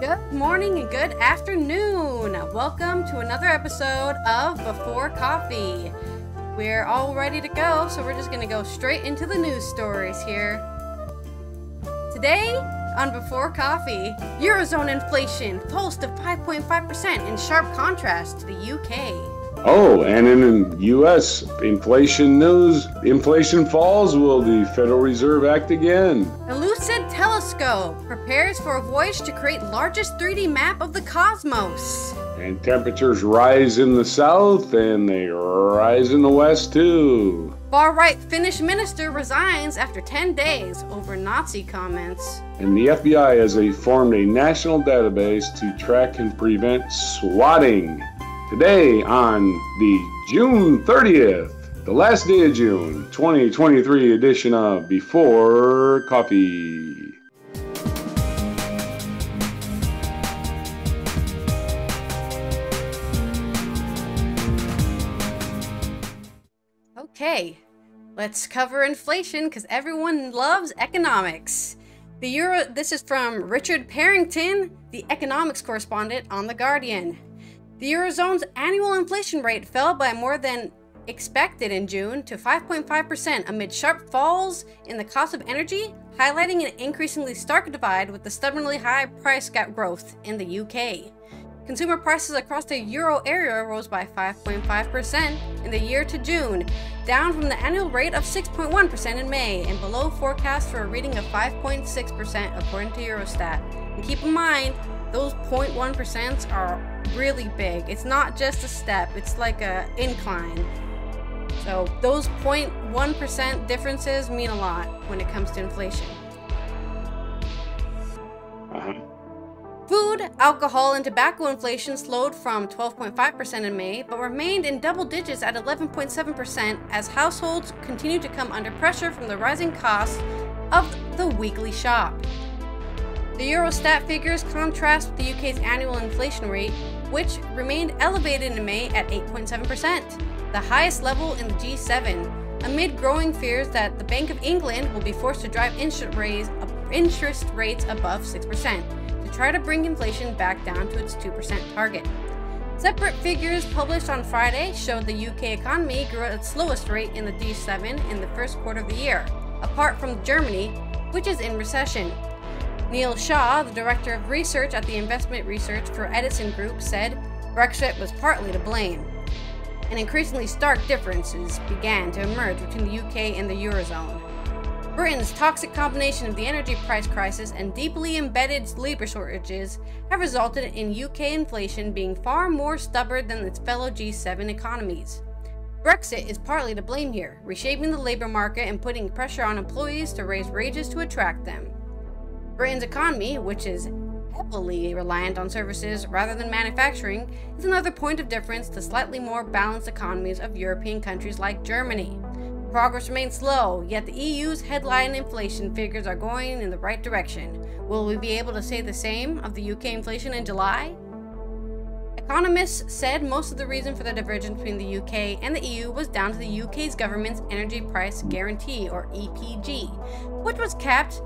Good morning and good afternoon. Welcome to another episode of Before Coffee. We're all ready to go, so we're just going to go straight into the news stories here. Today on Before Coffee, Eurozone inflation falls to 5.5% in sharp contrast to the UK. Oh, and in U.S. inflation news, inflation falls. Will the Federal Reserve act again? The Euclid Telescope prepares for a voyage to create largest 3D map of the cosmos. And temperatures rise in the south, and they rise in the west, too. Far-right Finnish minister resigns after 10 days over Nazi comments. And the FBI has formed a national database to track and prevent SWATting. Today on the June 30th, the last day of June, 2023 edition of Before Coffee. Okay, let's cover inflation because everyone loves economics. This is from Richard Parrington, the economics correspondent on The Guardian. The Eurozone's annual inflation rate fell by more than expected in June to 5.5% amid sharp falls in the cost of energy, highlighting an increasingly stark divide with the stubbornly high price gap growth in the UK. Consumer prices across the euro area rose by 5.5% in the year to June, down from the annual rate of 6.1% in May and below forecasts for a reading of 5.6% according to Eurostat. And keep in mind, those 0.1% are really big. It's not just a step, it's like an incline. So those 0.1% differences mean a lot when it comes to inflation. Food, alcohol, and tobacco inflation slowed from 12.5% in May, but remained in double digits at 11.7% as households continue to come under pressure from the rising costs of the weekly shop. The Eurostat figures contrast with the UK's annual inflation rate, which remained elevated in May at 8.7%, the highest level in the G7, amid growing fears that the Bank of England will be forced to drive interest rates above 6% to try to bring inflation back down to its 2% target. Separate figures published on Friday showed the UK economy grew at its slowest rate in the G7 in the first quarter of the year, apart from Germany, which is in recession. Neil Shaw, the director of research at the investment research for Edison Group, said Brexit was partly to blame. And increasingly stark differences began to emerge between the UK and the Eurozone. Britain's toxic combination of the energy price crisis and deeply embedded labor shortages have resulted in UK inflation being far more stubborn than its fellow G7 economies. Brexit is partly to blame here, reshaping the labor market and putting pressure on employees to raise wages to attract them. Britain's economy, which is heavily reliant on services rather than manufacturing, is another point of difference to slightly more balanced economies of European countries like Germany. Progress remains slow, yet the EU's headline inflation figures are going in the right direction. Will we be able to say the same of the UK inflation in July? Economists said most of the reason for the divergence between the UK and the EU was down to the UK's government's Energy Price Guarantee, or EPG, which was capped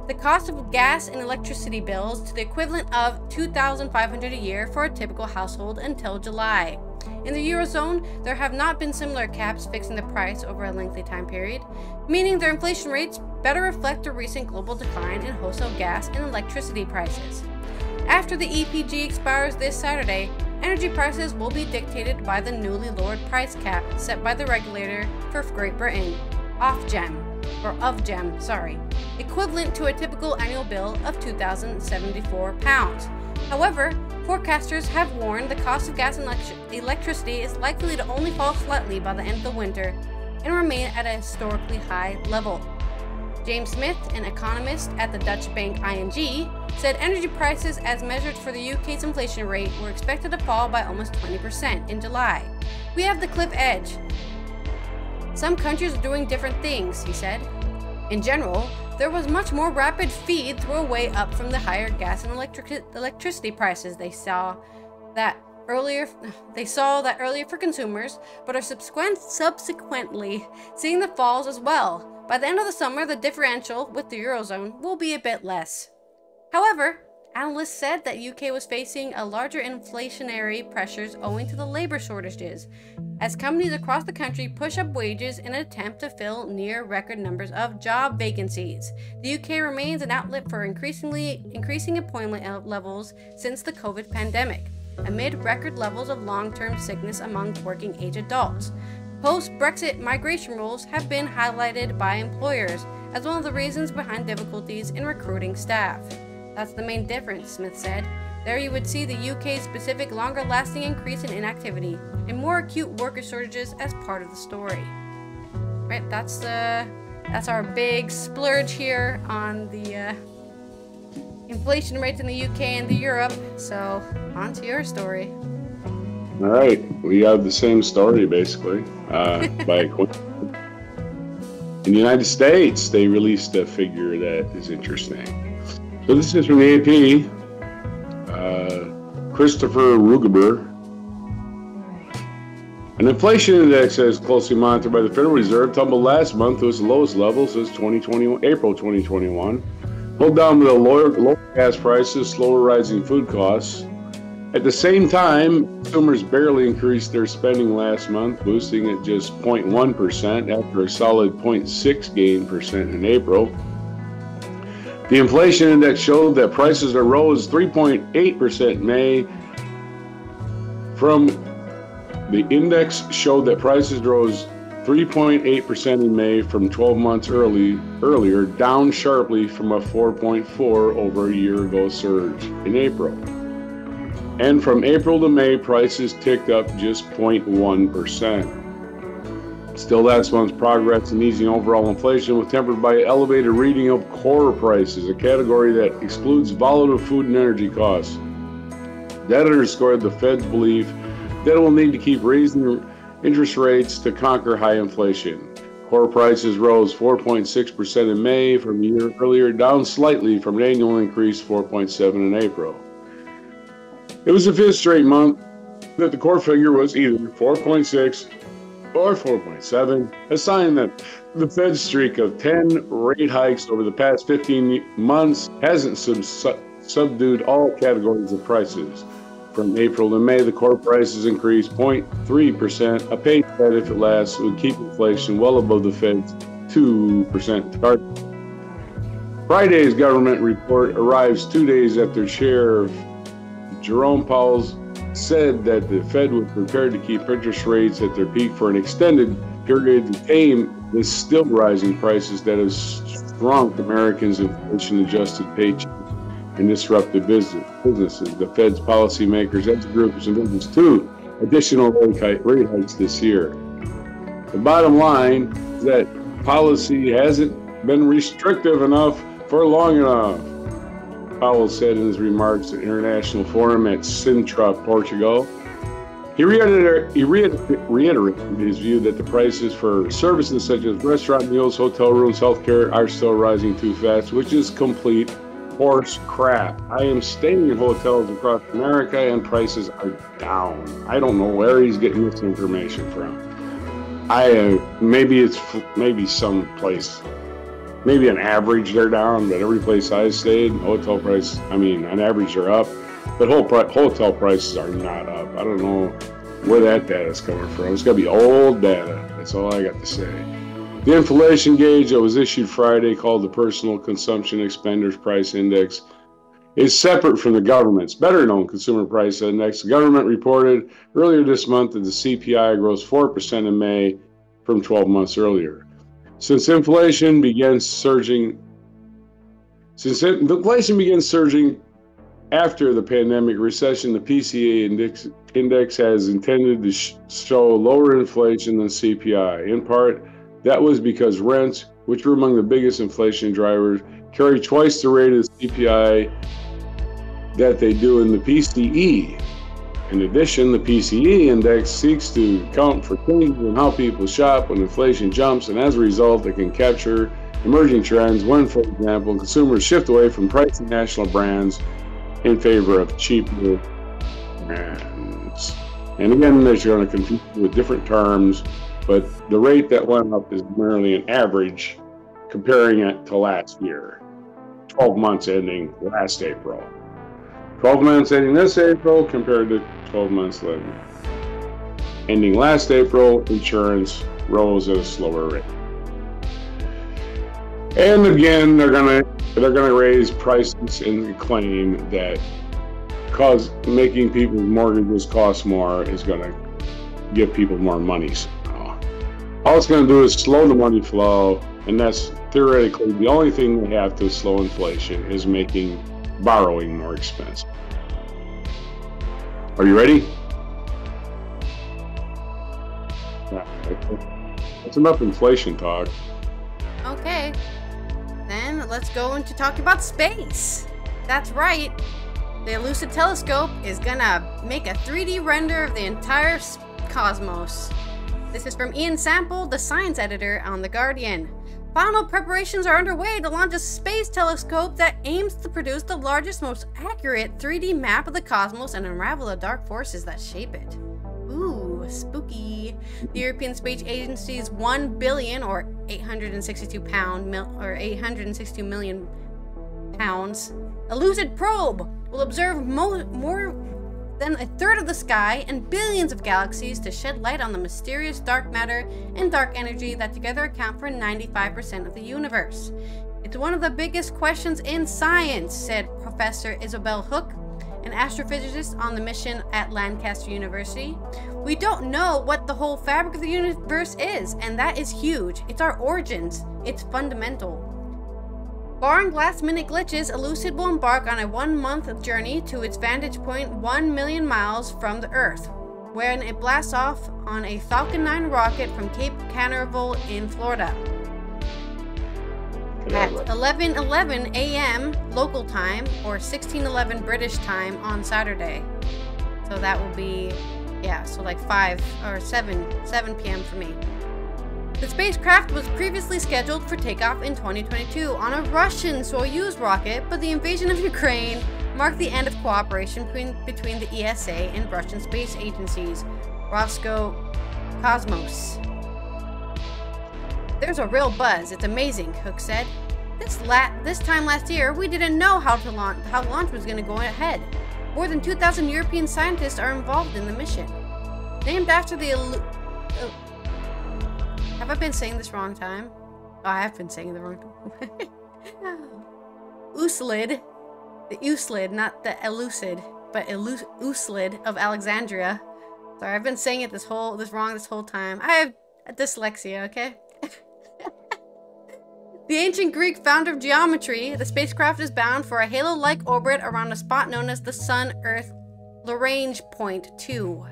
the cost of gas and electricity bills to the equivalent of $2,500 a year for a typical household until July. In the Eurozone, there have not been similar caps fixing the price over a lengthy time period, meaning their inflation rates better reflect the recent global decline in wholesale gas and electricity prices. After the EPG expires this Saturday, energy prices will be dictated by the newly lowered price cap set by the regulator for Great Britain, Ofgem, equivalent to a typical annual bill of £2,074. However, forecasters have warned the cost of gas and electricity is likely to only fall slightly by the end of the winter and remain at a historically high level. James Smith, an economist at the Dutch bank ING, said energy prices as measured for the UK's inflation rate were expected to fall by almost 20% in July. We have the cliff edge. Some countries are doing different things, he said. In general, there was much more rapid feed through a way up from the higher gas and electricity prices. They saw that earlier for consumers, but are subsequently seeing the falls as well. By the end of the summer, the differential with the Eurozone will be a bit less. However, Analysts said that UK was facing a larger inflationary pressures owing to the labor shortages, as companies across the country push up wages in an attempt to fill near record numbers of job vacancies. The UK remains an outlet for increasing employment levels since the COVID pandemic, amid record levels of long-term sickness among working-age adults. Post-Brexit migration rules have been highlighted by employers as one of the reasons behind difficulties in recruiting staff. That's the main difference, Smith said. There you would see the UK's specific longer-lasting increase in inactivity and more acute worker shortages as part of the story. Right, that's our big splurge here on the inflation rates in the UK and the Europe. So, on to your story. All right, we have the same story basically. By coincidence. In the United States, they released a figure that is interesting. So this is from the AP. Christopher Rugeber. An inflation index that is closely monitored by the Federal Reserve tumbled last month to its lowest level since April 2021. Pulled down by the lower gas prices, slower rising food costs. At the same time, consumers barely increased their spending last month, boosting at just 0.1% after a solid 0.6% gain in April. The inflation index showed that prices rose 3.8% in May. The index showed that prices rose 3.8% in May from 12 months earlier, down sharply from a 4.4% over a year ago surge in April. And from April to May, prices ticked up just 0.1%. Still, last month's progress in easing overall inflation was tempered by elevated reading of core prices, a category that excludes volatile food and energy costs. That underscored the Fed's belief that it will need to keep raising interest rates to conquer high inflation. Core prices rose 4.6% in May from a year earlier, down slightly from an annual increase 4.7% in April. It was the fifth straight month that the core figure was either 4.6 or 4.7, a sign that the Fed's streak of 10 rate hikes over the past 15 months hasn't subdued all categories of prices. From April to May, the core prices increased 0.3%, a pace that, if it lasts, would keep inflation well above the Fed's 2% target. Friday's government report arrives 2 days after Chair Jerome Powell said that the Fed was prepared to keep interest rates at their peak for an extended period to tame the still rising prices that have shrunk Americans' inflation-adjusted paychecks and disrupted businesses. The Fed's policymakers as groups envisage 2 additional rate hikes this year. The bottom line is that policy hasn't been restrictive enough for long enough, Powell said in his remarks at an international forum at Sintra, Portugal. He reiterated his view that the prices for services such as restaurant meals, hotel rooms, healthcare are still rising too fast, which is complete horse crap. I am staying in hotels across America and prices are down. I don't know where he's getting this information from. Maybe some place. Maybe on average they're down, but every place I stayed, hotel prices, on average they're up, but hotel prices are not up. I don't know where that data is coming from. It's got to be old data. That's all I got to say. The inflation gauge that was issued Friday, called the Personal Consumption Expenditures Price Index, is separate from the government's better-known Consumer Price Index. The government reported earlier this month that the CPI rose 4% in May from 12 months earlier. Since inflation began surging after the pandemic recession, the PCE index has intended to show lower inflation than CPI. In part, that was because rents, which were among the biggest inflation drivers, carry twice the rate of the CPI that they do in the PCE. In addition, the PCE index seeks to account for changes in how people shop when inflation jumps, and as a result, it can capture emerging trends when, for example, consumers shift away from pricey national brands in favor of cheaper brands. And again, they're going to confuse with different terms, but the rate that went up is merely an average, comparing it to last year, 12 months ending last April. 12 months ending this April compared to 12 months later. Ending last April, insurance rose at a slower rate. And again, they're gonna raise prices and claim that making people's mortgages cost more is gonna give people more money. So all it's gonna do is slow the money flow, and that's theoretically the only thing they have to slow inflation is making borrowing more expensive. Are you ready? That's enough inflation talk. Okay, then let's go into talking about space. That's right. The Euclid Telescope is gonna make a 3D render of the entire cosmos. This is from Ian Sample, the science editor on The Guardian. Final preparations are underway to launch a space telescope that aims to produce the largest, most accurate 3D map of the cosmos and unravel the dark forces that shape it. Ooh, spooky. The European Space Agency's 1 billion or 862 million pounds Euclid probe will observe more than a third of the sky and billions of galaxies to shed light on the mysterious dark matter and dark energy that together account for 95% of the universe. It's one of the biggest questions in science, said Professor Isabel Hook, an astrophysicist on the mission at Lancaster University. We don't know what the whole fabric of the universe is, and that is huge. It's our origins. It's fundamental. Barring last-minute glitches, Euclid will embark on a 1-month journey to its vantage point 1 million miles from the Earth, when it blasts off on a Falcon 9 rocket from Cape Canaveral in Florida. At 11:11 a.m. local time, or 16:11 British time on Saturday. So that will be, yeah, so like 5 or 7 p.m. for me. The spacecraft was previously scheduled for takeoff in 2022 on a Russian Soyuz rocket, but the invasion of Ukraine marked the end of cooperation between the ESA and Russian space agencies. Roscosmos. There's a real buzz. It's amazing, Hook said. This time last year, we didn't know how launch was going to go ahead. More than 2,000 European scientists are involved in the mission. Named after the Have I been saying this wrong time? Oh, I have been saying the wrong time. Euclid, the Euclid, not the Elucid, but Euclid of Alexandria. Sorry, I've been saying it wrong this whole time. I have dyslexia, okay? The ancient Greek founder of geometry, the spacecraft is bound for a halo-like orbit around a spot known as the Sun-Earth Lagrange Point 2.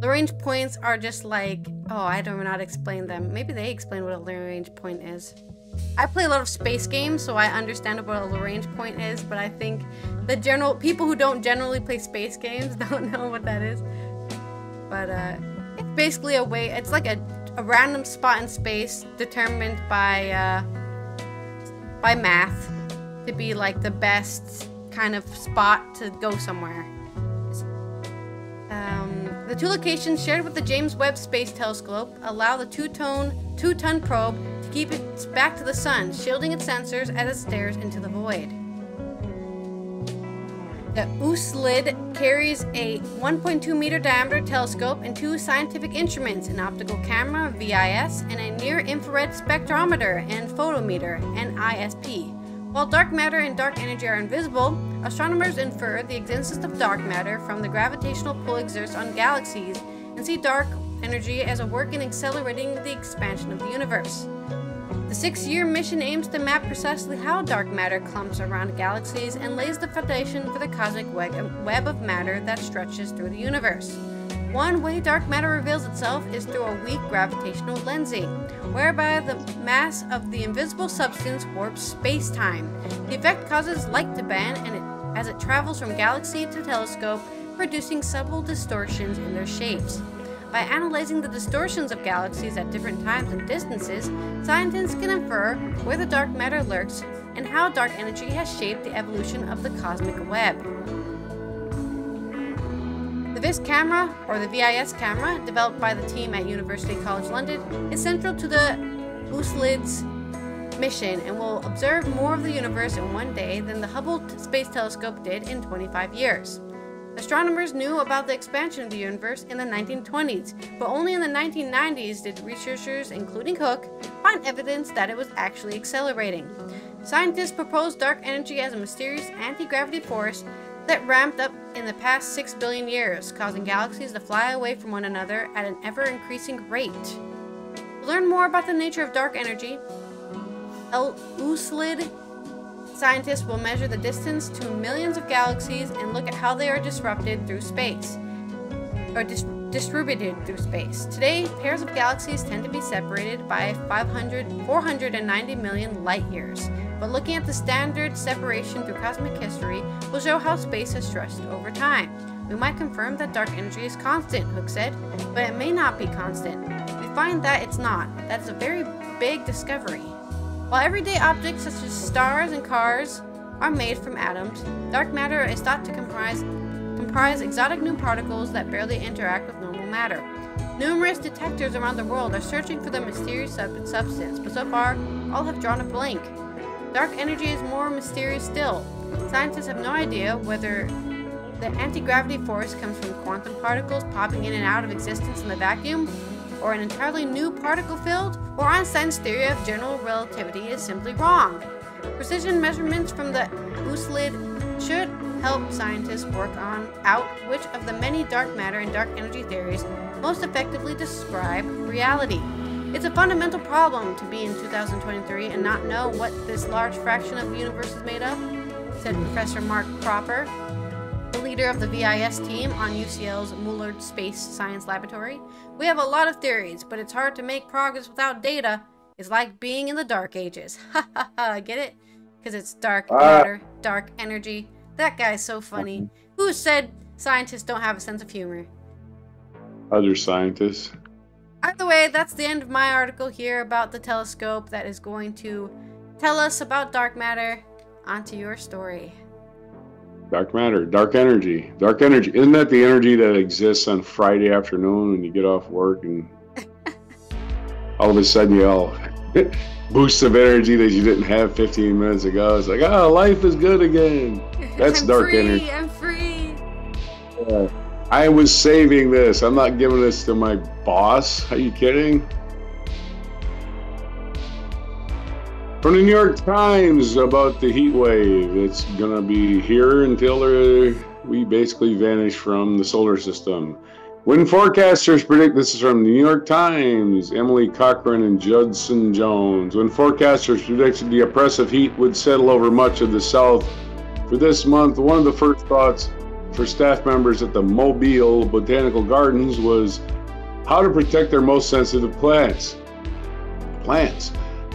Lagrange points are just like, oh, I don't know how to explain them. Maybe they explain what a Lagrange point is. I play a lot of space games, so I understand what a Lagrange point is, but I think the people who don't generally play space games don't know what that is. But it's basically a way, it's like a random spot in space determined by math to be like the best kind of spot to go somewhere. The two locations shared with the James Webb Space Telescope allow the two-ton probe to keep its back to the sun, shielding its sensors as it stares into the void. The Euclid carries a 1.2 meter diameter telescope and 2 scientific instruments, an optical camera, VIS, and a near-infrared spectrometer and photometer, NISP. While dark matter and dark energy are invisible, astronomers infer the existence of dark matter from the gravitational pull exerts on galaxies and see dark energy as a work in accelerating the expansion of the universe. The 6-year mission aims to map precisely how dark matter clumps around galaxies and lays the foundation for the cosmic web of matter that stretches through the universe. One way dark matter reveals itself is through a weak gravitational lensing, whereby the mass of the invisible substance warps space-time. The effect causes light to bend as it travels from galaxy to telescope, producing subtle distortions in their shapes. By analyzing the distortions of galaxies at different times and distances, scientists can infer where the dark matter lurks and how dark energy has shaped the evolution of the cosmic web. The VIS camera, or the VIS camera, developed by the team at University College London, is central to the Euclid's mission and will observe more of the universe in one day than the Hubble Space Telescope did in 25 years. Astronomers knew about the expansion of the universe in the 1920s, but only in the 1990s did researchers, including Hooke, find evidence that it was actually accelerating. Scientists proposed dark energy as a mysterious anti-gravity force that ramped up in the past 6 billion years, causing galaxies to fly away from one another at an ever-increasing rate. To learn more about the nature of dark energy, Euclid scientists will measure the distance to millions of galaxies and look at how they are disrupted through space, or distributed through space. Today, pairs of galaxies tend to be separated by 490 million light years, but looking at the standard separation through cosmic history will show how space has stretched over time. We might confirm that dark energy is constant, Hooke said, but it may not be constant. We find that it's not. That is a very big discovery. While everyday objects such as stars and cars are made from atoms, dark matter is thought to comprise exotic new particles that barely interact with normal matter. Numerous detectors around the world are searching for the mysterious substance, but so far, all have drawn a blank. Dark energy is more mysterious still. Scientists have no idea whether the anti-gravity force comes from quantum particles popping in and out of existence in the vacuum, or an entirely new particle field, or Einstein's theory of general relativity is simply wrong. Precision measurements from the Euclid should help scientists work out which of the many dark matter and dark energy theories most effectively describe reality. It's a fundamental problem to be in 2023 and not know what this large fraction of the universe is made of, said Professor Mark Cropper, the leader of the VIS team on UCL's Mullard Space Science Laboratory. We have a lot of theories, but it's hard to make progress without data. It's like being in the dark ages. Ha ha ha, get it? Because it's dark matter, dark energy. That guy's so funny. Who said scientists don't have a sense of humor? Other scientists. Either way, that's the end of my article here about the telescope that is going to tell us about dark matter. On to your story. Dark matter, dark energy, dark energy. Isn't that the energy that exists on Friday afternoon when you get off work and all of a sudden you all boost of energy that you didn't have 15 minutes ago? It's like, oh, life is good again. That's dark energy. I'm free. Yeah. I was saving this. I'm not giving this to my boss. Are you kidding? From the New York Times about the heat wave. It's going to be here until we basically vanish from the solar system. Wind forecasters predict, this is from the New York Times, Emily Cochran and Judson Jones. Wind forecasters predicted the oppressive heat would settle over much of the South for this month. One of the first thoughts for staff members at the Mobile Botanical Gardens was how to protect their most sensitive plants.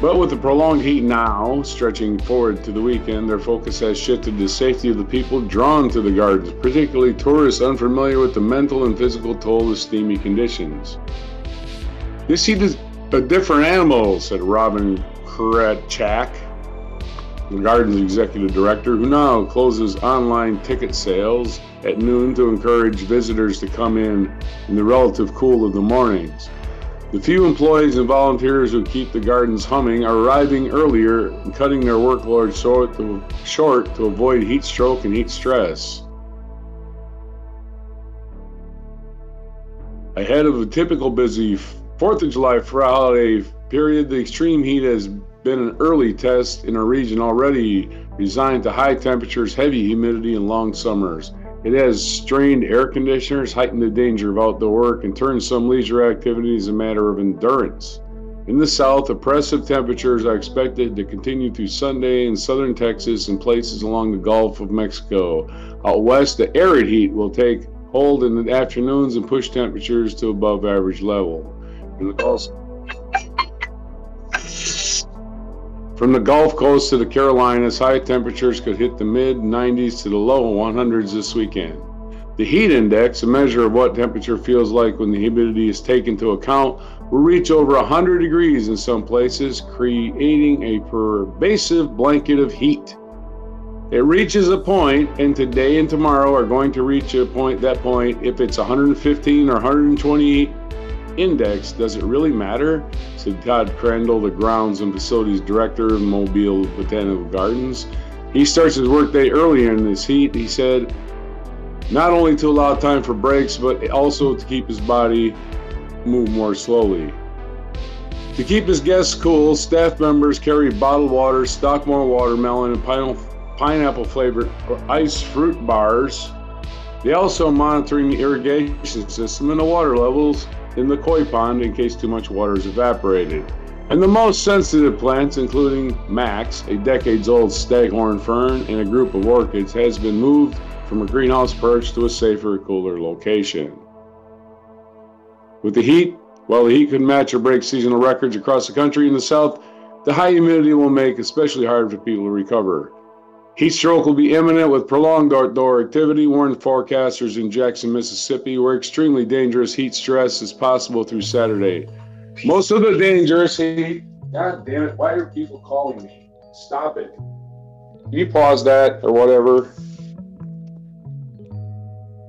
But with the prolonged heat now stretching forward to the weekend, their focus has shifted to the safety of the people drawn to the gardens, particularly tourists unfamiliar with the mental and physical toll of steamy conditions. This heat is a different animal, said Robin Kuratchak, the garden's executive director, who now closes online ticket sales at noon to encourage visitors to come in the relative cool of the mornings. The few employees and volunteers who keep the gardens humming are arriving earlier and cutting their workload short to avoid heat stroke and heat stress. Ahead of a typical busy 4th of July holiday period, the extreme heat has been an early test in a region already resigned to high temperatures, heavy humidity, and long summers. It has strained air conditioners, heightened the danger of outdoor work, and turned some leisure activities a matter of endurance. In the south, oppressive temperatures are expected to continue through Sunday in southern Texas and places along the Gulf of Mexico. Out west, the arid heat will take hold in the afternoons and push temperatures to above average level. From the Gulf Coast to the Carolinas, high temperatures could hit the mid-90s to the low 100s this weekend. The heat index, a measure of what temperature feels like when the humidity is taken into account, will reach over 100 degrees in some places, creating a pervasive blanket of heat. It reaches a point, and today and tomorrow are going to reach that point, if it's 115 or 120 index. Does it really matter? Said Todd Crandall, the Grounds and Facilities Director of Mobile Botanical Gardens. He starts his workday earlier in this heat, he said, not only to allow time for breaks, but also to keep his body move more slowly. To keep his guests cool, staff members carry bottled water, Stockmore watermelon, and pineapple flavored ice fruit bars. They also monitoring the irrigation system and the water levels in the koi pond in case too much water is evaporated. And the most sensitive plants, including Max, a decades-old staghorn fern, and a group of orchids, has been moved from a greenhouse perch to a safer, cooler location. With the heat, while the heat could match or break seasonal records across the country, in the south, the high humidity will make it especially hard for people to recover. Heat stroke will be imminent with prolonged outdoor activity, warned forecasters in Jackson, Mississippi, where extremely dangerous heat stress is possible through Saturday. Most of the dangerous heat, God damn it, why are people calling me? Stop it. Can you pause that or whatever?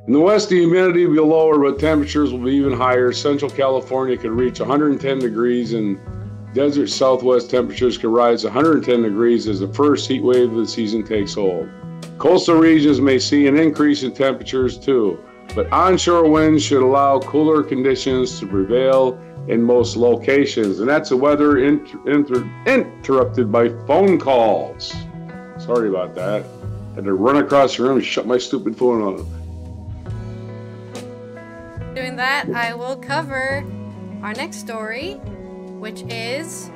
In the west, the humidity will be lower, but temperatures will be even higher. Central California could reach 110 degrees, and desert southwest temperatures could rise 110 degrees as the first heat wave of the season takes hold. Coastal regions may see an increase in temperatures too, but onshore winds should allow cooler conditions to prevail in most locations. And that's the weather interrupted by phone calls. Sorry about that. Had to run across the room and shut my stupid phone on. Doing that, I will cover our next story, which is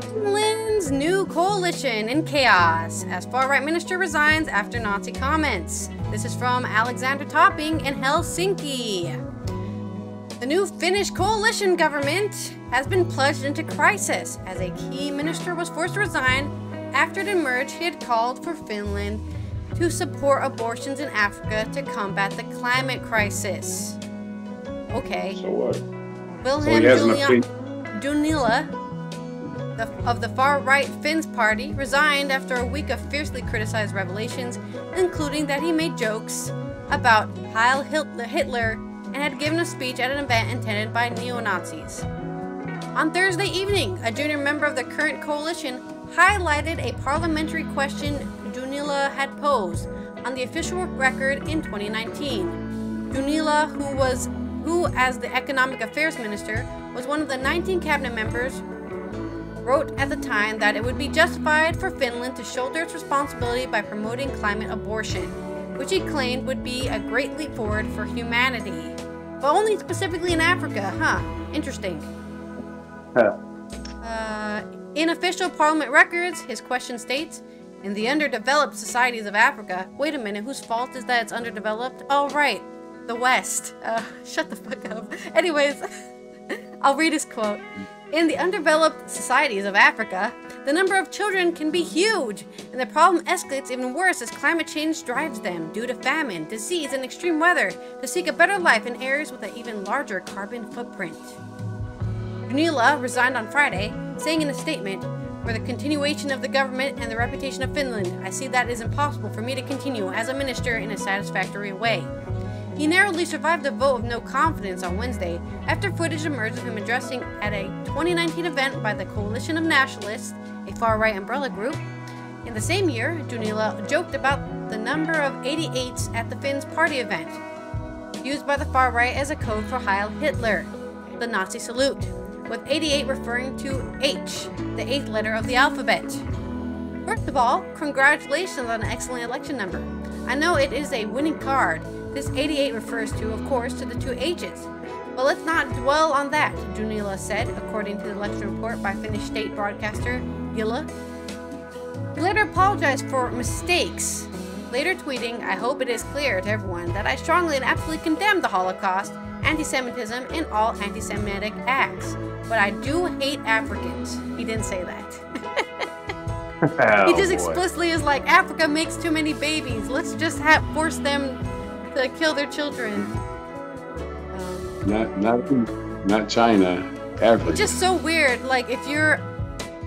Finland's new coalition in chaos as far-right minister resigns after Nazi comments. This is from Alexander Topping in Helsinki. The new Finnish coalition government has been plunged into crisis as a key minister was forced to resign after it emerged he had called for Finland to support abortions in Africa to combat the climate crisis. Okay. So what? Wilhelm Junila of the far-right Finns party resigned after a week of fiercely criticized revelations, including that he made jokes about Heil Hitler and had given a speech at an event intended by neo-Nazis. On Thursday evening, a junior member of the current coalition highlighted a parliamentary question Junila had posed on the official record in 2019. Junila, who as the economic affairs minister, was one of the 19 cabinet members, wrote at the time that it would be justified for Finland to shoulder its responsibility by promoting climate abortion, which he claimed would be a great leap forward for humanity. But only specifically in Africa, huh? Interesting. In official parliament records, his question states, in the underdeveloped societies of Africa, wait a minute, whose fault is that it's underdeveloped? Oh, right, the West. Shut the fuck up. Anyways, I'll read his quote. In the undeveloped societies of Africa, the number of children can be huge, and the problem escalates even worse as climate change drives them, due to famine, disease, and extreme weather, to seek a better life in areas with an even larger carbon footprint. Junila resigned on Friday, saying in a statement, for the continuation of the government and the reputation of Finland, I see that it is impossible for me to continue as a minister in a satisfactory way. He narrowly survived a vote of no confidence on Wednesday after footage emerged of him addressing at a 2019 event by the Coalition of Nationalists, a far-right umbrella group. In the same year, Junila joked about the number of 88s at the Finns party event, used by the far-right as a code for Heil Hitler, the Nazi salute, with 88 referring to H, the 8th letter of the alphabet. First of all, congratulations on an excellent election number. I know it is a winning card. This 88 refers to, of course, to the two H's. But let's not dwell on that, Junila said, according to the election report by Finnish state broadcaster Yle. He later apologized for mistakes, later tweeting, I hope it is clear to everyone that I strongly and absolutely condemn the Holocaust, anti-Semitism, and all anti-Semitic acts. But I do hate Africans. He didn't say that. He just explicitly is like, Africa makes too many babies. Let's just force them to kill their children. Not China. Africa. It's just so weird. Like, if you're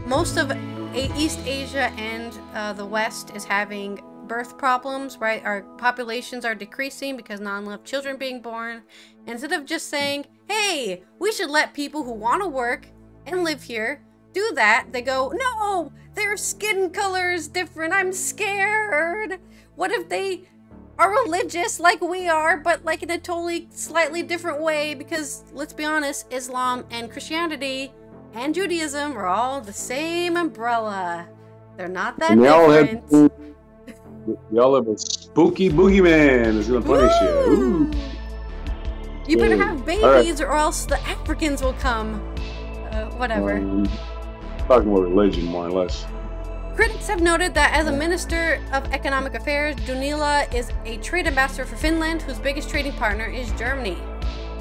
most of East Asia and the West is having birth problems, right? Our populations are decreasing because not enough children being born. Instead of just saying, hey, we should let people who want to work and live here do that, they go, no, their skin color is different, I'm scared. What if they are religious like we are, but like in a totally slightly different way? Because let's be honest, Islam and Christianity and Judaism are all the same umbrella. They're not that different. Y'all have a spooky boogeyman that's gonna punish you. Ooh. You better have babies, or else the Africans will come. Whatever. Talking about religion, more or less. Critics have noted that as a Minister of Economic Affairs, Junila is a trade ambassador for Finland, whose biggest trading partner is Germany,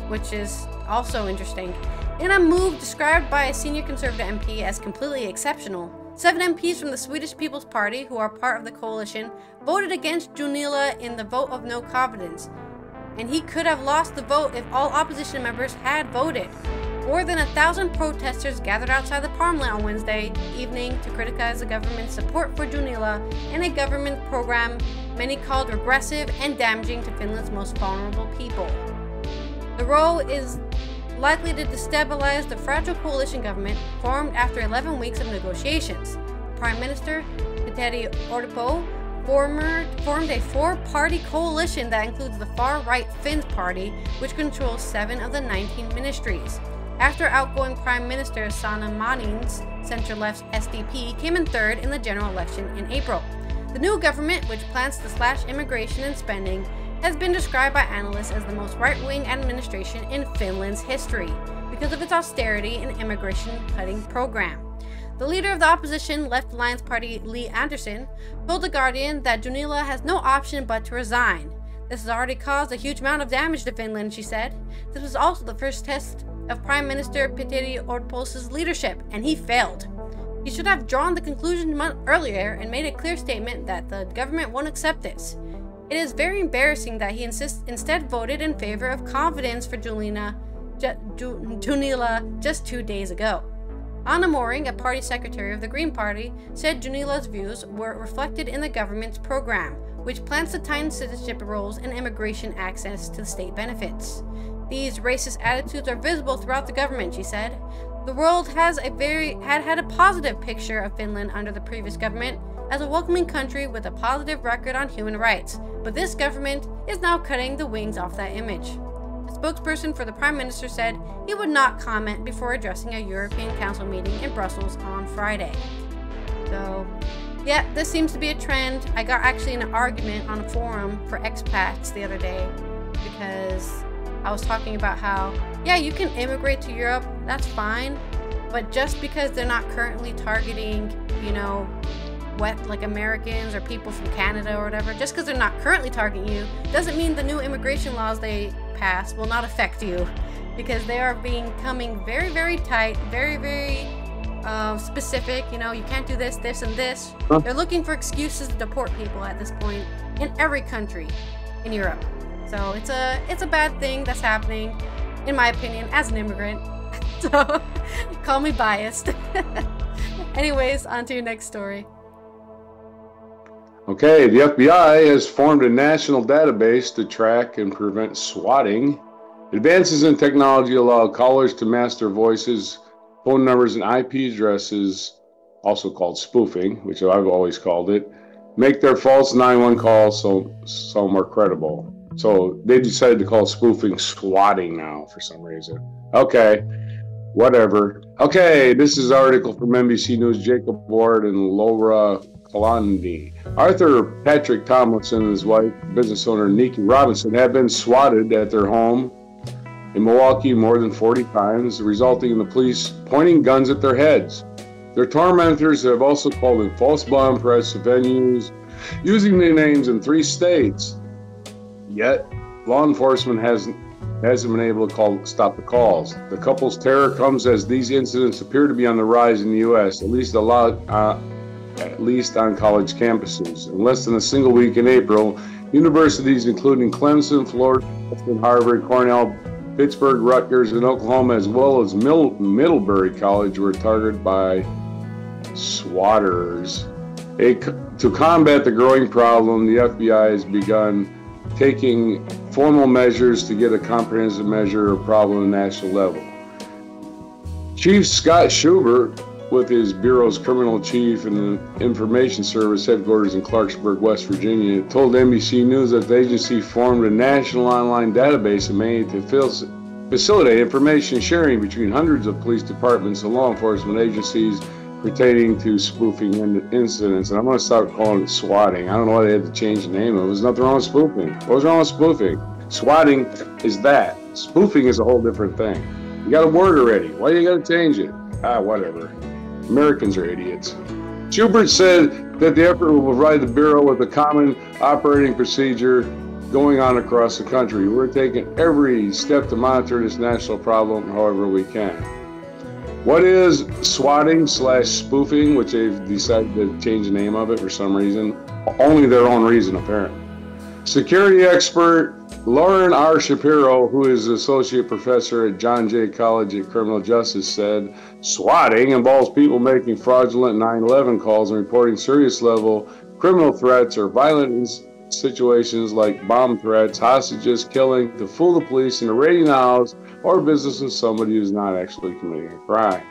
which is also interesting. In a move described by a senior Conservative MP as completely exceptional, 7 MPs from the Swedish People's Party, who are part of the coalition, voted against Junila in the vote of no confidence, and he could have lost the vote if all opposition members had voted. More than 1,000 protesters gathered outside the Parliament on Wednesday evening to criticize the government's support for Junila and a government program many called regressive and damaging to Finland's most vulnerable people. The row is likely to destabilize the fragile coalition government formed after 11 weeks of negotiations. Prime Minister Petteri Orpo formed a 4-party coalition that includes the far-right Finns Party, which controls 7 of the 19 ministries. After outgoing Prime Minister Sanna Marin's center-left SDP came in 3rd in the general election in April. The new government, which plans to slash immigration and spending, has been described by analysts as the most right-wing administration in Finland's history because of its austerity and immigration-cutting program. The leader of the opposition Left Alliance Party, Lee Anderson, told The Guardian that Junila has no option but to resign. This has already caused a huge amount of damage to Finland, she said. This was also the first test of Prime Minister Petteri Orpo's leadership, and he failed. He should have drawn the conclusion a month earlier and made a clear statement that the government won't accept this. It is very embarrassing that he instead voted in favor of confidence for Junila just 2 days ago. Anna Moring, a party secretary of the Green Party, said Junila's views were reflected in the government's program, which plans to tighten citizenship rules and immigration access to state benefits. These racist attitudes are visible throughout the government, she said. The world had a positive picture of Finland under the previous government as a welcoming country with a positive record on human rights, but this government is now cutting the wings off that image. A spokesperson for the Prime Minister said he would not comment before addressing a European Council meeting in Brussels on Friday. So, yeah, this seems to be a trend. I got actually in an argument on a forum for expats the other day because I was talking about how, yeah, you can immigrate to Europe, that's fine, but just because they're not currently targeting, like Americans or people from Canada or whatever, just because they're not currently targeting you, doesn't mean the new immigration laws they pass will not affect you, because they are becoming very, very tight, very, very specific. You can't do this, this, and this. They're looking for excuses to deport people at this point in every country in Europe. So it's a bad thing that's happening, in my opinion, as an immigrant. So call me biased. Anyways, on to your next story. Okay, the FBI has formed a national database to track and prevent swatting. Advances in technology allow callers to mask their voices, phone numbers, and IP addresses, also called spoofing, which I've always called it, make their false 911 calls so more credible. So they decided to call spoofing swatting now for some reason. Okay, whatever. Okay, this is an article from NBC News, Jacob Ward and Laura Kalani. Arthur Patrick Tomlinson and his wife, business owner Nikki Robinson, have been swatted at their home in Milwaukee more than 40 times, resulting in the police pointing guns at their heads. Their tormentors have also called in false bomb threats to venues, using their names in 3 states. Yet, law enforcement hasn't been able to stop the calls. The couple's terror comes as these incidents appear to be on the rise in the U.S., at least on college campuses. In less than a single week in April, universities including Clemson, Florida, Harvard, Cornell, Pittsburgh, Rutgers, and Oklahoma, as well as Middlebury College, were targeted by swatters. To combat the growing problem, the FBI has begun taking formal measures to get a comprehensive measure of problem at the national level. Chief Scott Schubert, with his Bureau's criminal chief and the Information Service headquarters in Clarksburg, West Virginia, told NBC News that the agency formed a national online database in May to facilitate information sharing between hundreds of police departments and law enforcement agencies pertaining to spoofing incidents. And I'm going to start calling it swatting. I don't know why they had to change the name of it. There's nothing wrong with spoofing. What was wrong with spoofing? Swatting is that. Spoofing is a whole different thing. You got a word already. Why do you got to change it? Whatever. Americans are idiots. Schubert said that the effort will provide the Bureau with a common operating procedure going on across the country. We're taking every step to monitor this national problem however we can. What is swatting / spoofing, which they've decided to change the name of it for some reason? Only their own reason, apparently. Security expert Lauren R. Shapiro, who is associate professor at John Jay College of Criminal Justice, said swatting involves people making fraudulent 9/11 calls and reporting serious level criminal threats or violent situations like bomb threats, hostages, killing, to fool the police into raiding the house or business of somebody who's not actually committing a crime.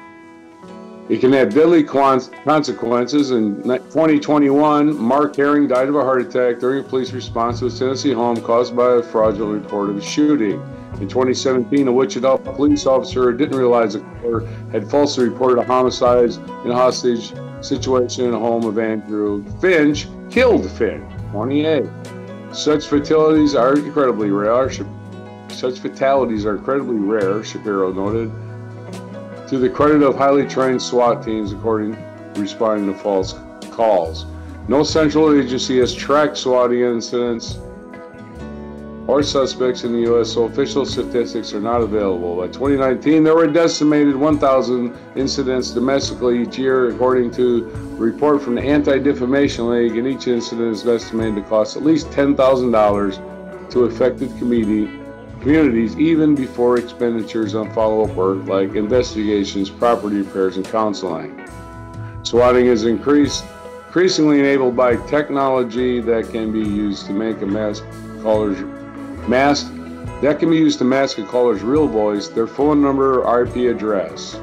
It can have deadly consequences. In 2021, Mark Herring died of a heart attack during a police response to his Tennessee home caused by a fraudulent report of a shooting. In 2017, a Wichita police officer who didn't realize the caller had falsely reported a homicide and a hostage situation in the home of Andrew Finch, killed Finch, 28. Such fatalities are incredibly rare. Shapiro noted, to the credit of highly trained SWAT teams according to responding to false calls. No central agency has tracked swatting incidents or suspects in the U.S., so official statistics are not available. By 2019, there were a decimated 1,000 incidents domestically each year, according to a report from the Anti-Defamation League, and each incident is estimated to cost at least $10,000 to affected communities, even before expenditures on follow-up work like investigations, property repairs, and counseling. Swatting is increasingly enabled by technology that can be used to make a mask a caller's real voice, their phone number, or IP address,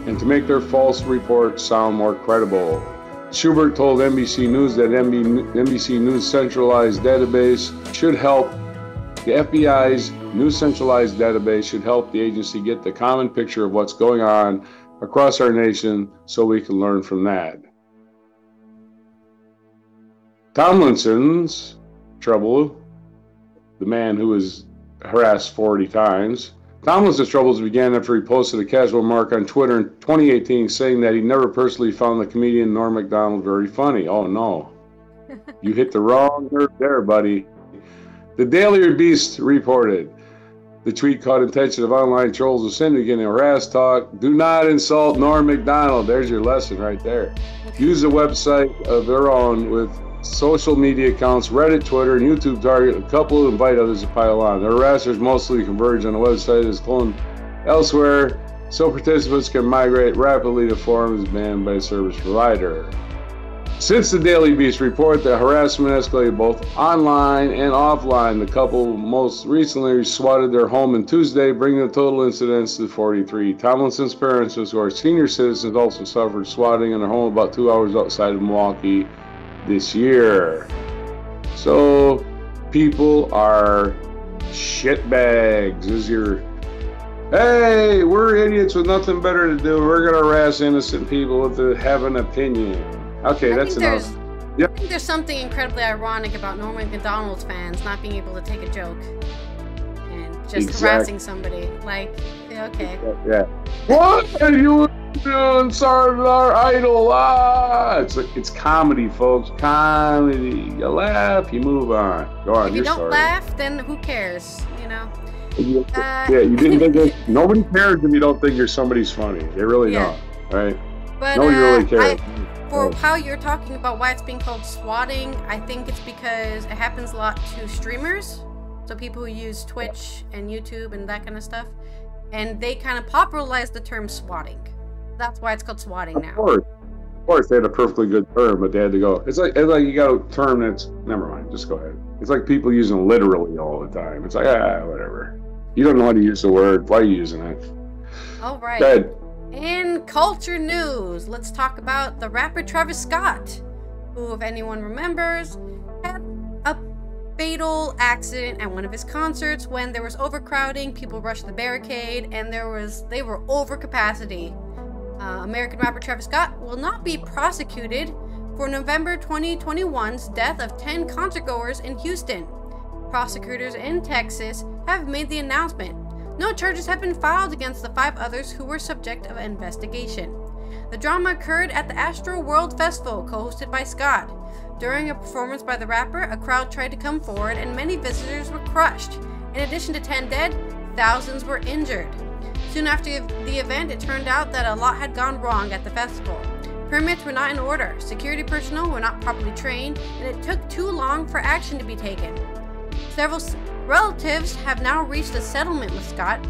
and to make their false report sound more credible. Schubert told NBC News that NBC News centralized database should help. The FBI's new centralized database should help the agency get the common picture of what's going on across our nation so we can learn from that. Tomlinson's trouble, the man who was harassed 40 times. Tomlinson's troubles began after he posted a casual remark on Twitter in 2018 saying that he never personally found the comedian Norm Macdonald very funny. Oh no, you hit the wrong nerve there, buddy. The Daily Beast reported the tweet caught attention of online trolls who syndicating harass talk. Do not insult Norm Macdonald. There's your lesson right there. Use a website of their own with social media accounts, Reddit, Twitter, and YouTube target a couple, invite others to pile on. The harassers mostly converge on a website that is cloned elsewhere, so participants can migrate rapidly to forums banned by a service provider. Since the Daily Beast report, the harassment escalated both online and offline. The couple most recently swatted their home on Tuesday, bringing the total incidents to 43. Tomlinson's parents, who are senior citizens, also suffered swatting in their home about 2 hours outside of Milwaukee this year. So people are shitbags. Hey, we're idiots with nothing better to do. We're gonna harass innocent people to have an opinion. Okay, that's enough. I think there's something incredibly ironic about Norm Macdonald's fans not being able to take a joke and just harassing somebody. Like, okay. Yeah. What are you doing? Sorry, our idol. It's comedy, folks. Comedy. You laugh, you move on. Go on. If you don't laugh, then who cares? You know. You didn't think it. Nobody cares if you don't think you're somebody's funny. They really don't, right? But nobody really cares. For how you're talking about why it's being called swatting, I think it's because it happens a lot to streamers, so people who use Twitch and YouTube and that kind of stuff, and they kind of popularized the term swatting. That's why it's called swatting now. Of course, they had a perfectly good term, but they had to go. It's like you got a term that's, never mind, just go ahead. It's like people using literally all the time. It's like, whatever. You don't know how to use the word. Why are you using it? All right. Go ahead. In culture news, let's talk about the rapper Travis Scott, who, if anyone remembers, had a fatal accident at one of his concerts when there was overcrowding. People rushed the barricade, and they were over capacity. American rapper Travis Scott will not be prosecuted for November 2021's death of 10 concertgoers in Houston. Prosecutors in Texas have made the announcement. No charges have been filed against the 5 others who were subject of investigation. The drama occurred at the Astro World Festival, co-hosted by Scott. During a performance by the rapper, a crowd tried to come forward and many visitors were crushed. In addition to 10 dead, thousands were injured. Soon after the event, it turned out that a lot had gone wrong at the festival. Permits were not in order, security personnel were not properly trained, and it took too long for action to be taken. Several relatives have now reached a settlement with Scott.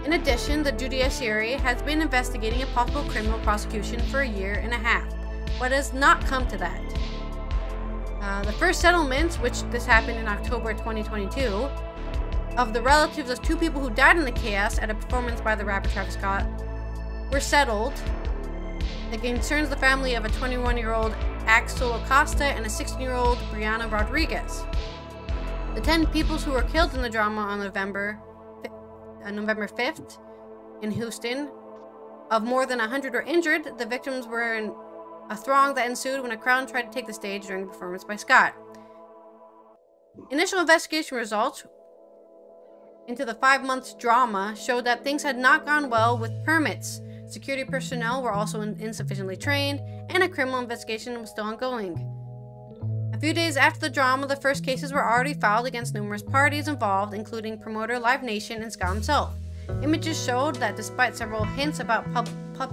In addition, the judiciary has been investigating a possible criminal prosecution for a year and a half, but has not come to that. The first settlements, which this happened in October 2022, of the relatives of 2 people who died in the chaos at a performance by the rapper Travis Scott, were settled. It concerns the family of a 21-year-old Axel Acosta and a 16-year-old Brianna Rodriguez. The 10 people who were killed in the drama on November 5th in Houston, of more than 100 were injured. The victims were in a throng that ensued when a crowd tried to take the stage during the performance by Scott. Initial investigation results into the 5-month drama showed that things had not gone well with permits. Security personnel were also insufficiently trained, and a criminal investigation was still ongoing. A few days after the drama, the first cases were already filed against numerous parties involved, including promoter Live Nation and Scott himself. Images showed that despite several hints about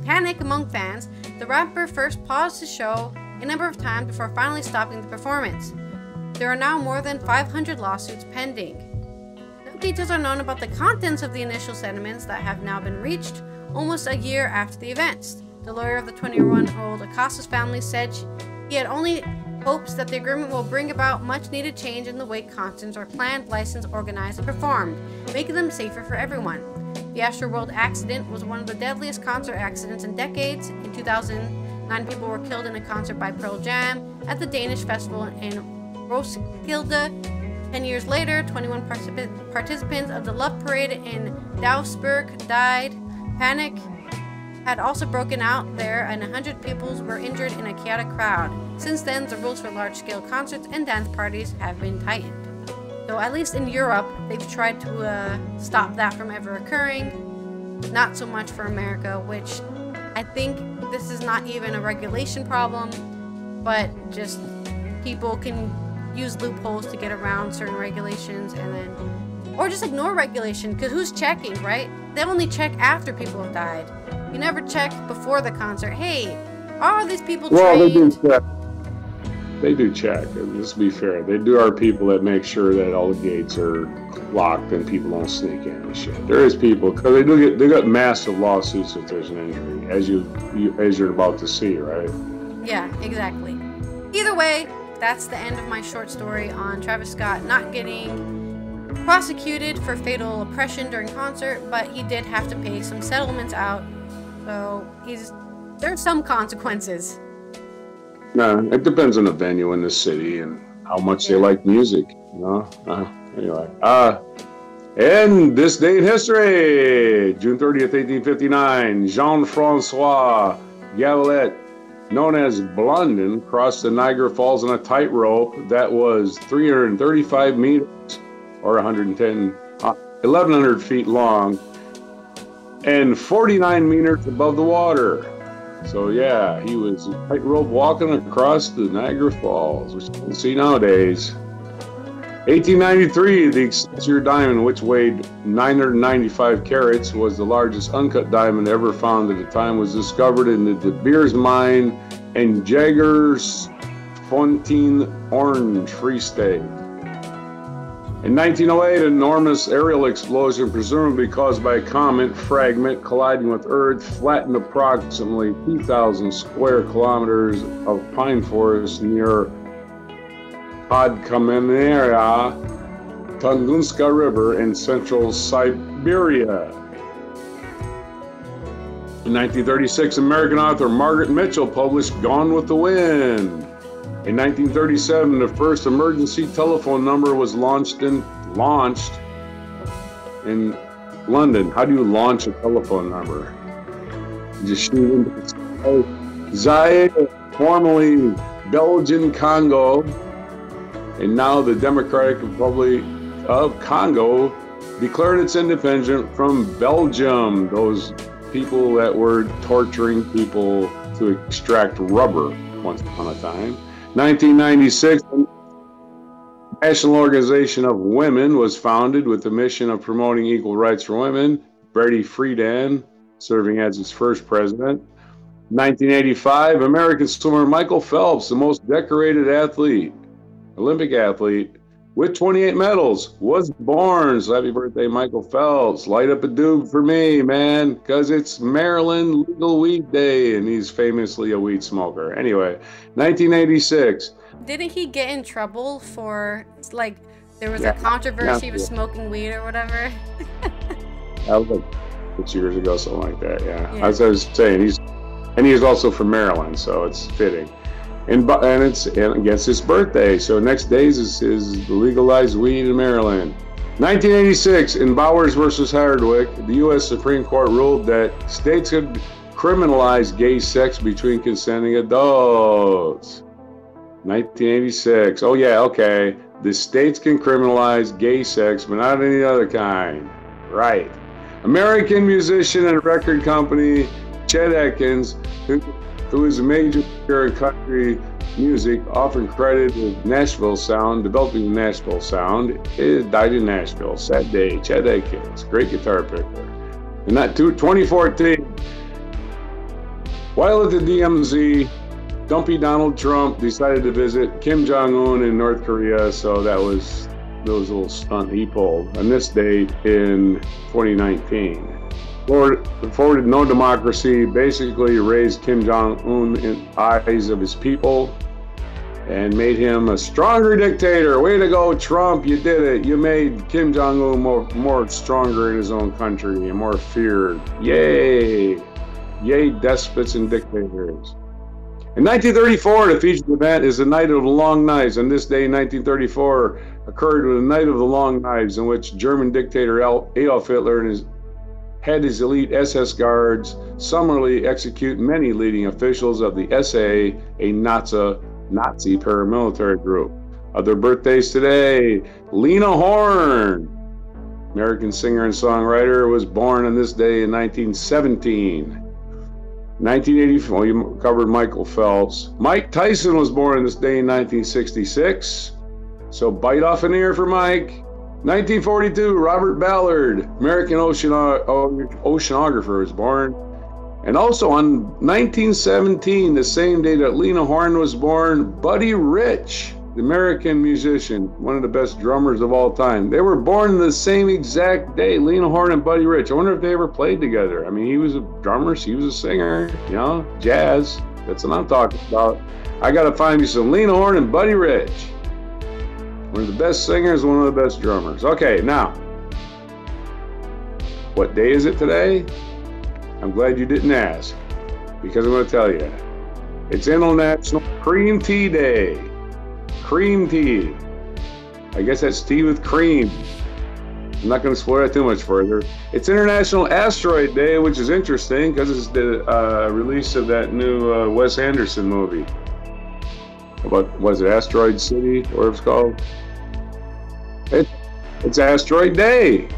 panic among fans, the rapper first paused his show a number of times before finally stopping the performance. There are now more than 500 lawsuits pending. No details are known about the contents of the initial settlements that have now been reached almost a year after the events. The lawyer of the 21-year-old Acosta's family said he had only hopes that the agreement will bring about much-needed change in the way concerts are planned, licensed, organized, and performed, making them safer for everyone. The Astro World accident was one of the deadliest concert accidents in decades. In 2000, 9 people were killed in a concert by Pearl Jam at the Danish festival in Roskilde. 10 years later, 21 participants of the Love Parade in Dausberg died. Panic had also broken out there, and 100 people were injured in a chaotic crowd. Since then, the rules for large-scale concerts and dance parties have been tightened. So at least in Europe, they've tried to stop that from ever occurring. Not so much for America, which I think this is not even a regulation problem, but just people can use loopholes to get around certain regulations, and then, or just ignore regulation, because who's checking, right? They only check after people have died. You never check before the concert. Hey, are these people trained? Well, they do check. They do check. Let's be fair. They do our people that make sure that all the gates are locked and people don't sneak in and shit. There is people, because they got massive lawsuits if there's an injury, as you're about to see, right? Yeah, exactly. Either way, that's the end of my short story on Travis Scott not getting prosecuted for fatal oppression during concert, but he did have to pay some settlements out. So there's some consequences. No, it depends on the venue in the city and how much they like music, you know. Anyway, in this day in history, June 30th, 1859, Jean-Francois Gavalet, known as Blondin, crossed the Niagara Falls on a tightrope that was 335 meters or 1,100 feet long and 49 meters above the water. So yeah, he was tightrope walking across the Niagara Falls, which you can see nowadays. 1893, the Excelsior diamond, which weighed 995 carats, was the largest uncut diamond ever found at the time, was discovered in the De Beers mine in Jaggers Fontaine, Orange Free State. In 1908, an enormous aerial explosion, presumably caused by a comet fragment colliding with Earth, flattened approximately 2,000 square kilometers of pine forest near Podkameneria, Tunguska River in central Siberia. In 1936, American author Margaret Mitchell published Gone with the Wind. In 1937, the first emergency telephone number was launched in London. How do you launch a telephone number? You just shoot into the sky. Zaire, formerly Belgian Congo, and now the Democratic Republic of Congo, declared its independence from Belgium. Those people that were torturing people to extract rubber once upon a time. 1996, the National Organization of Women was founded with the mission of promoting equal rights for women. Betty Friedan serving as its first president. 1985, American swimmer Michael Phelps, the most decorated athlete, Olympic athlete, with 28 medals, was born. So happy birthday, Michael Phelps. Light up a doob for me, man, because it's Maryland Legal Weed Day, and he's famously a weed smoker. Anyway, 1986. Didn't he get in trouble for, like, there was a controversy with smoking weed or whatever? That was like 6 years ago, something like that, yeah. As I was saying, he is also from Maryland, so it's fitting. And it's against his birthday, so next day is legalized weed in Maryland. 1986, in Bowers versus Hardwick, the U.S. Supreme Court ruled that states could criminalize gay sex between consenting adults. 1986. Oh yeah, okay. The states can criminalize gay sex, but not any other kind. Right. American musician and record company Chet Atkins, who is a major figure in country music, often credited with Nashville sound, developing the Nashville sound, died in Nashville. Sad day. Chet Atkins, great guitar picker. In that 2014, while at the DMZ, Dumpy Donald Trump decided to visit Kim Jong-un in North Korea, so that was those little stunt he pulled on this date in 2019. Forwarded no democracy, basically raised Kim Jong-un in eyes of his people and made him a stronger dictator. Way to go, Trump, you did it. You made Kim Jong-un more stronger in his own country and more feared. Yay! Yay, despots and dictators. In 1934, the featured event is the Night of the Long Knives. On this day in 1934 occurred with the Night of the Long Knives, in which German dictator Adolf Hitler had his elite SS guards summarily execute many leading officials of the SA, a Nazi paramilitary group. Other birthdays today: Lena Horne, American singer and songwriter, was born on this day in 1917. 1984, you covered Michael Phelps. Mike Tyson was born on this day in 1966. So bite off an ear for Mike. 1942, Robert Ballard, American oceanographer, was born. And also on 1917, the same day that Lena Horne was born, Buddy Rich, the American musician, one of the best drummers of all time. They were born the same exact day, Lena Horne and Buddy Rich. I wonder if they ever played together. I mean, he was a drummer, she was a singer, you know, jazz. That's what I'm talking about. I got to find me some Lena Horne and Buddy Rich. One of the best singers, one of the best drummers. Okay, now, what day is it today? I'm glad you didn't ask, because I'm going to tell you. It's International Cream Tea Day. Cream tea. I guess that's tea with cream. I'm not going to spoil it too much further. It's International Asteroid Day, which is interesting because it's the release of that new Wes Anderson movie. About, was it Asteroid City, or it's called? It's Asteroid Day.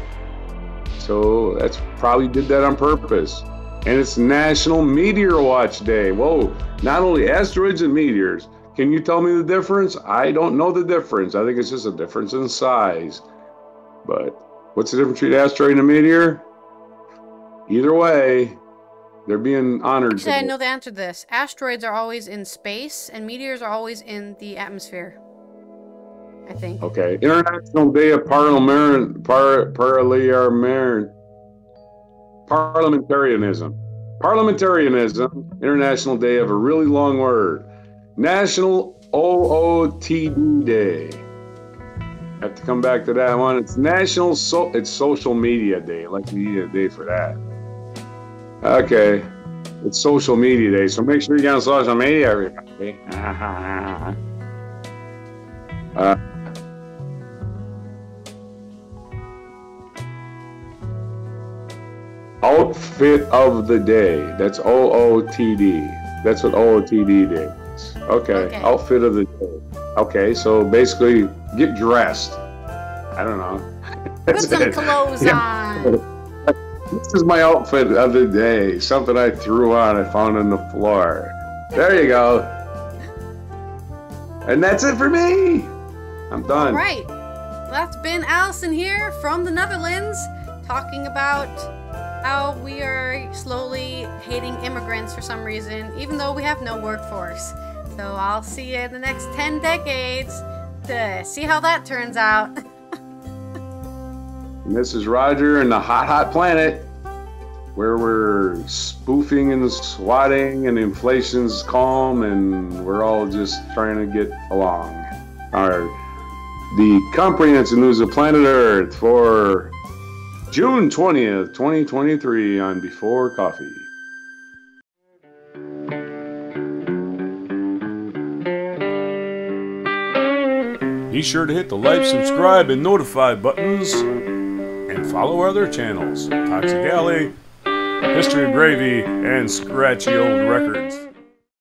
So that's probably did that on purpose. And it's National Meteor Watch Day. Whoa, not only asteroids and meteors. Can you tell me the difference? I don't know the difference. I think it's just a difference in size. But what's the difference between an asteroid and a meteor? Either way, they're being honored. Actually, I know the answer to this. Asteroids are always in space, and meteors are always in the atmosphere. I think. Okay. International Day of Parliamentarianism. Parliamentarianism, International Day of a really long word. National OOTD Day. Have to come back to that one. It's it's Social Media Day. Like we need a day for that. Okay. It's Social Media Day, so make sure you get on social media, everybody. Outfit of the day. That's OOTD. That's what OOTD Day is. Okay. Outfit of the day. Okay, so basically, get dressed. I don't know. Put some clothes on. This is my outfit of the day. Something I threw on, I found on the floor. There you go. And that's it for me. I'm done. All right. That's been Allison here from the Netherlands, talking about how we are slowly hating immigrants for some reason, even though we have no workforce. So I'll see you in the next 10 decades to see how that turns out. And this is Roger and the Hot Hot Planet, where we're spoofing and swatting and inflation's calm and we're all just trying to get along. The comprehensive news of planet Earth for June 20th, 2023 on Before Coffee. Be sure to hit the like, subscribe, and notify buttons, and follow our other channels, Toxic Alley, History of Gravy, and Scratchy Old Records.